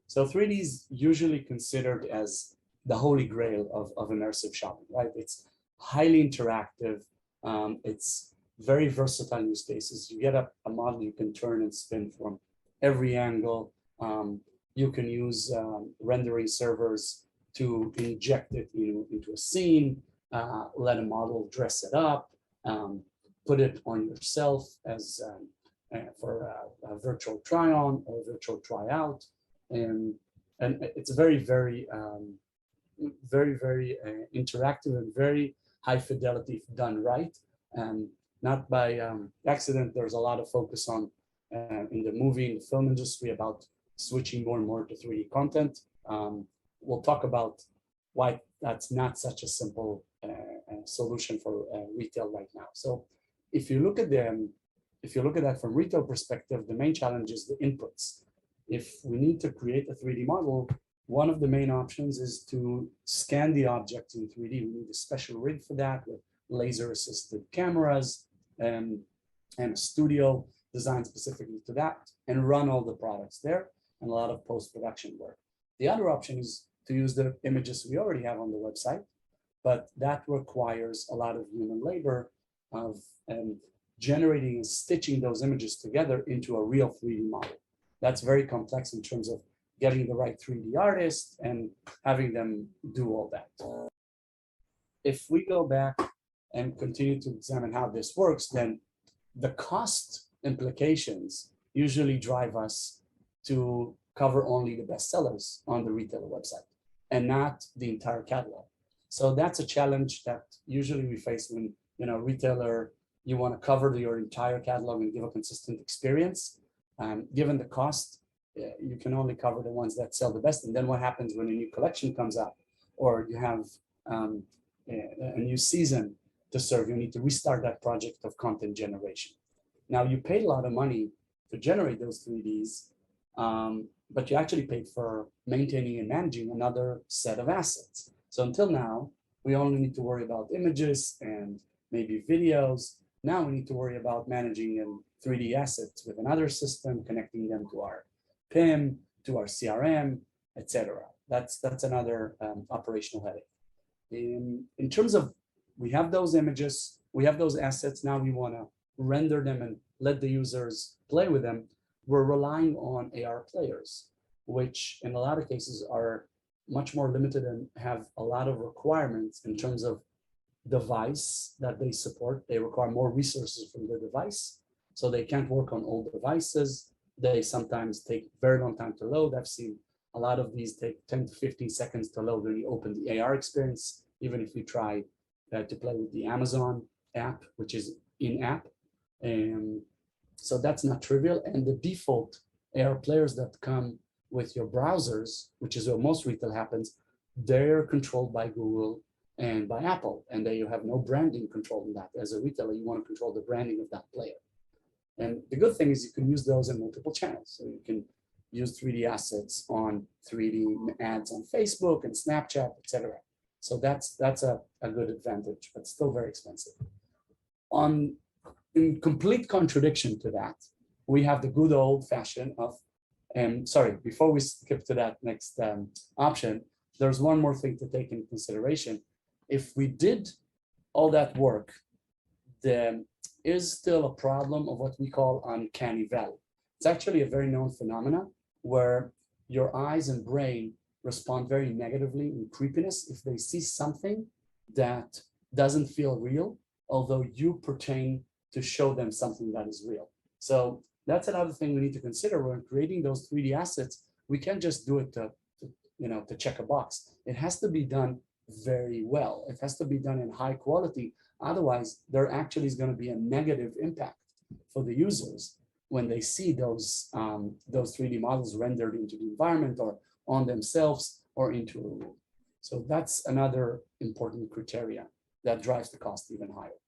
So 3D is usually considered as the holy grail of immersive shopping, right? It's highly interactive. It's very versatile use cases. You get a model you can turn and spin from every angle. You can use rendering servers to inject it into a scene, let a model dress it up, put it on yourself as for a virtual try-on or virtual try-out. And it's very, very, very interactive and very high fidelity if done right. And not by accident, there's a lot of focus on in the movie and the film industry about switching more and more to 3D content. We'll talk about why that's not such a simple solution for retail right now. So if you look at that from retail perspective, the main challenge is the inputs. If we need to create a 3D model, one of the main options is to scan the objects in 3D. We need a special rig for that with laser-assisted cameras and a studio designed specifically to that, and run all the products there, and a lot of post-production work. The other option is to use the images we already have on the website, but that requires a lot of human labor of generating and stitching those images together into a real 3D model. That's very complex in terms of getting the right 3D artist and having them do all that. If we go back and continue to examine how this works, then the cost implications usually drive us to cover only the bestsellers on the retailer website and not the entire catalog. So that's a challenge that usually we face when, retailer, you want to cover your entire catalog and give a consistent experience. Given the cost, you can only cover the ones that sell the best. And then what happens when a new collection comes up, or you have a new season to serve, you need to restart that project of content generation. Now, you paid a lot of money to generate those 3Ds, but you actually paid for maintaining and managing another set of assets. So until now, we only need to worry about images and maybe videos. Now we need to worry about managing 3D assets with another system, connecting them to our PIM, to our CRM, etc. That's another operational headache. In terms of, we have those images, we have those assets, now we want to render them and let the users play with them. We're relying on AR players, which in a lot of cases are much more limited and have a lot of requirements in terms of device that they support. They require more resources from the device, so they can't work on old devices. They sometimes take very long time to load. I've seen a lot of these take 10 to 15 seconds to load when you open the AR experience, even if you try to play with the Amazon app, which is in-app. So that's not trivial. And the default AR players that come with your browsers, which is where most retail happens, they're controlled by Google and by Apple, and you have no branding control in that. As a retailer, you want to control the branding of that player. And the good thing is you can use those in multiple channels. So you can use 3D assets on 3D ads on Facebook and Snapchat, etc. So that's a good advantage, but still very expensive. In complete contradiction to that, we have the good old fashion of, sorry, before we skip to that next option, there's one more thing to take into consideration. If we did all that work, there is still a problem of what we call uncanny valley. It's actually a very known phenomenon where your eyes and brain respond very negatively in creepiness if they see something that doesn't feel real, although you pertain to show them something that is real. So that's another thing we need to consider when creating those 3D assets. We can't just do it to check a box. It has to be done very well. It has to be done in high quality. Otherwise, there actually is going to be a negative impact for the users when they see those 3D models rendered into the environment or on themselves or into a room. So that's another important criteria that drives the cost even higher.